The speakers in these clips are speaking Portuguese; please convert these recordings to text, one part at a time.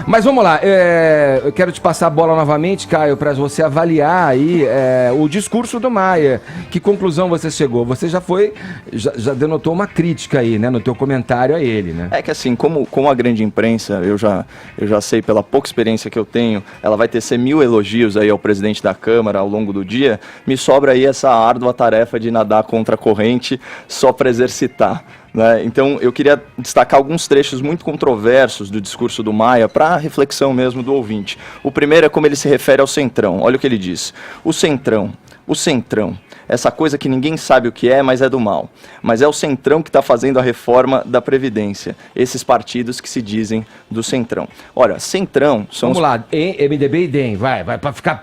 Mas vamos lá, eu quero te passar a bola novamente, Caio, para você avaliar aí o discurso do Maia. Que conclusão você chegou? Você já denotou uma crítica aí, né, no teu comentário a ele, né? É que assim, como a grande imprensa, eu já sei pela pouca experiência que eu tenho, ela vai tecer 1000 elogios aí ao presidente da Câmara ao longo do dia, me sobra aí essa árdua tarefa de nadar contra a corrente só para exercitar. Né? Então, eu queria destacar alguns trechos muito controversos do discurso do Maia para reflexão mesmo do ouvinte. O primeiro é como ele se refere ao Centrão. Olha o que ele diz. O Centrão, essa coisa que ninguém sabe o que é, mas é do mal. Mas é o Centrão que está fazendo a reforma da Previdência. Esses partidos que se dizem do Centrão. Olha, Centrão... Vamos lá, MDB e DEM, vai para ficar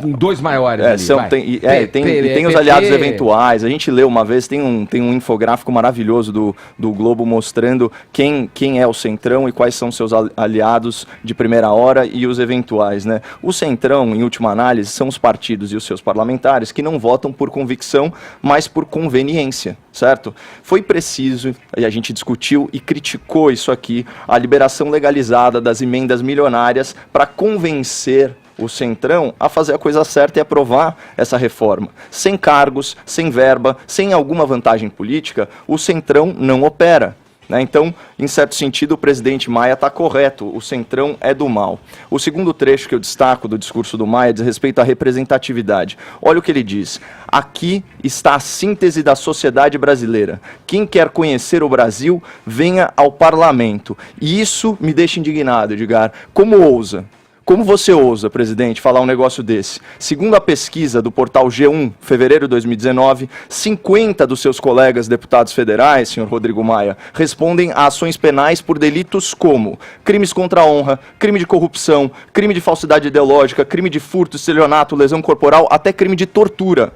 em dois maiores ali, tem os aliados eventuais. A gente leu uma vez, tem um infográfico maravilhoso do Globo mostrando quem é o Centrão e quais são seus aliados de primeira hora e os eventuais, né? O Centrão, em última análise, são os partidos e os seus parlamentares que não votam por convicção, mas por conveniência, certo? Foi preciso, e a gente discutiu e criticou isso aqui, a liberação legalizada das emendas milionárias para convencer o Centrão a fazer a coisa certa e aprovar essa reforma. Sem cargos, sem verba, sem alguma vantagem política, o Centrão não opera. Então, em certo sentido, o presidente Maia está correto, o Centrão é do mal. O segundo trecho que eu destaco do discurso do Maia diz respeito à representatividade. Olha o que ele diz. Aqui está a síntese da sociedade brasileira. Quem quer conhecer o Brasil, venha ao parlamento. E isso me deixa indignado, Edgar. Como ousa? Como você ousa, presidente, falar um negócio desse? Segundo a pesquisa do portal G1, fevereiro de 2019, 50 dos seus colegas deputados federais, senhor Rodrigo Maia, respondem a ações penais por delitos como crimes contra a honra, crime de corrupção, crime de falsidade ideológica, crime de furto, estelionato, lesão corporal, até crime de tortura.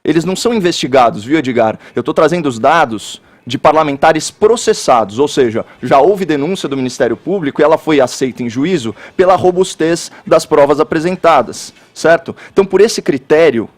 Eles não são investigados, viu, Edgar? Eu estou trazendo os dados de parlamentares processados, ou seja, já houve denúncia do Ministério Público e ela foi aceita em juízo pela robustez das provas apresentadas, certo? Então, por esse critério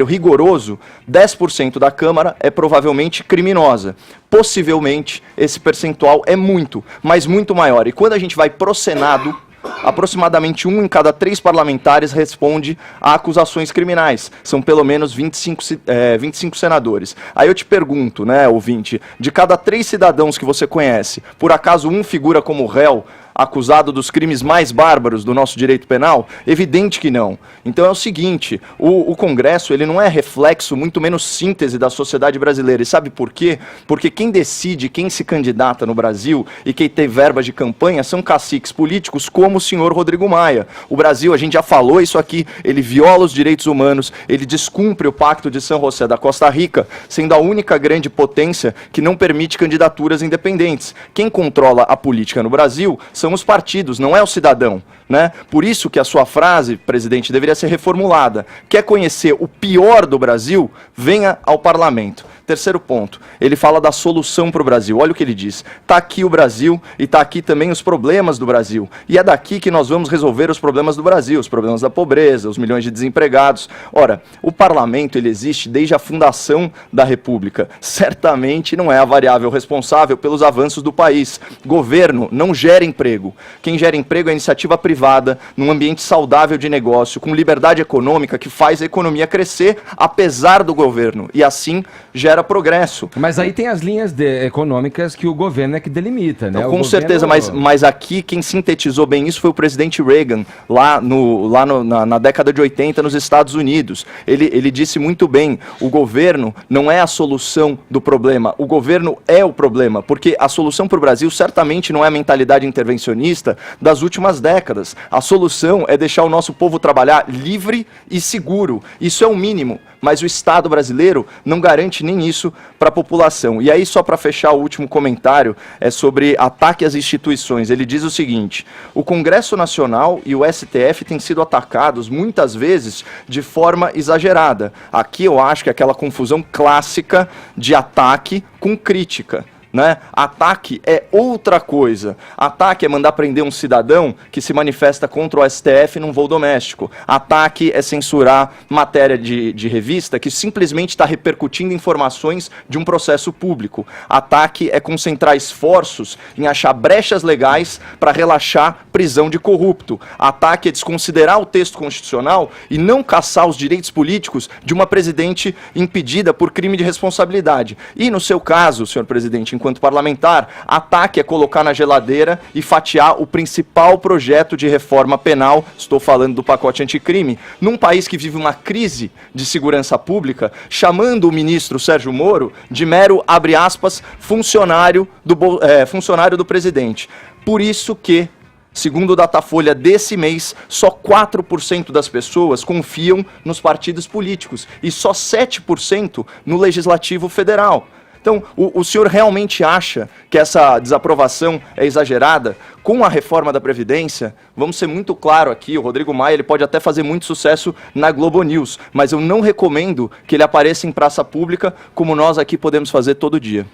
rigoroso, 10% da Câmara é provavelmente criminosa. Possivelmente, esse percentual é muito, mas muito maior. E quando a gente vai pro Senado, aproximadamente 1 em cada 3 parlamentares responde a acusações criminais. São pelo menos 25 senadores. Aí eu te pergunto, né, ouvinte, de cada 3 cidadãos que você conhece, por acaso um figura como réu acusado dos crimes mais bárbaros do nosso direito penal? Evidente que não. Então é o seguinte, o Congresso ele não é reflexo, muito menos síntese da sociedade brasileira. E sabe por quê? Porque quem decide quem se candidata no Brasil e quem tem verbas de campanha são caciques políticos como o senhor Rodrigo Maia. O Brasil, a gente já falou isso aqui, ele viola os direitos humanos, ele descumpre o Pacto de São José da Costa Rica, sendo a única grande potência que não permite candidaturas independentes. Quem controla a política no Brasil são os partidos, não é o cidadão, né? Por isso que a sua frase, presidente, deveria ser reformulada. Quer conhecer o pior do Brasil? Venha ao parlamento. Terceiro ponto, ele fala da solução para o Brasil. Olha o que ele diz. Está aqui o Brasil e está aqui também os problemas do Brasil. E é daqui que nós vamos resolver os problemas do Brasil, os problemas da pobreza, os milhões de desempregados. Ora, o parlamento ele existe desde a fundação da República. Certamente não é a variável responsável pelos avanços do país. Governo não gera emprego. Quem gera emprego é a iniciativa privada, num ambiente saudável de negócio, com liberdade econômica que faz a economia crescer, apesar do governo. E assim gera progresso. Mas aí tem as linhas econômicas que o governo é que delimita, né? Não, com certeza, mas aqui quem sintetizou bem isso foi o presidente Reagan, na década de 80 nos Estados Unidos. Ele disse muito bem, o governo não é a solução do problema, o governo é o problema, porque a solução para o Brasil certamente não é a mentalidade intervencionista das últimas décadas. A solução é deixar o nosso povo trabalhar livre e seguro. Isso é o mínimo, mas o Estado brasileiro não garante nem isso para a população. E aí, só para fechar o último comentário, é sobre ataque às instituições. Ele diz o seguinte, o Congresso Nacional e o STF têm sido atacados muitas vezes de forma exagerada. Aqui eu acho que é aquela confusão clássica de ataque com crítica. né? Ataque é outra coisa. Ataque é mandar prender um cidadão que se manifesta contra o STF num voo doméstico. Ataque é censurar matéria de revista que simplesmente está repercutindo informações de um processo público. Ataque é concentrar esforços em achar brechas legais para relaxar prisão de corrupto. Ataque é desconsiderar o texto constitucional e não caçar os direitos políticos de uma presidente impedida por crime de responsabilidade. E no seu caso, senhor presidente, enquanto parlamentar, ataque é colocar na geladeira e fatiar o principal projeto de reforma penal, estou falando do pacote anticrime, num país que vive uma crise de segurança pública, chamando o ministro Sérgio Moro de mero, abre aspas, funcionário do presidente. Por isso que, segundo o Datafolha desse mês, só 4% das pessoas confiam nos partidos políticos e só 7% no Legislativo Federal. Então, o senhor realmente acha que essa desaprovação é exagerada? Com a reforma da Previdência, vamos ser muito claro aqui, o Rodrigo Maia ele pode até fazer muito sucesso na Globo News, mas eu não recomendo que ele apareça em praça pública como nós aqui podemos fazer todo dia.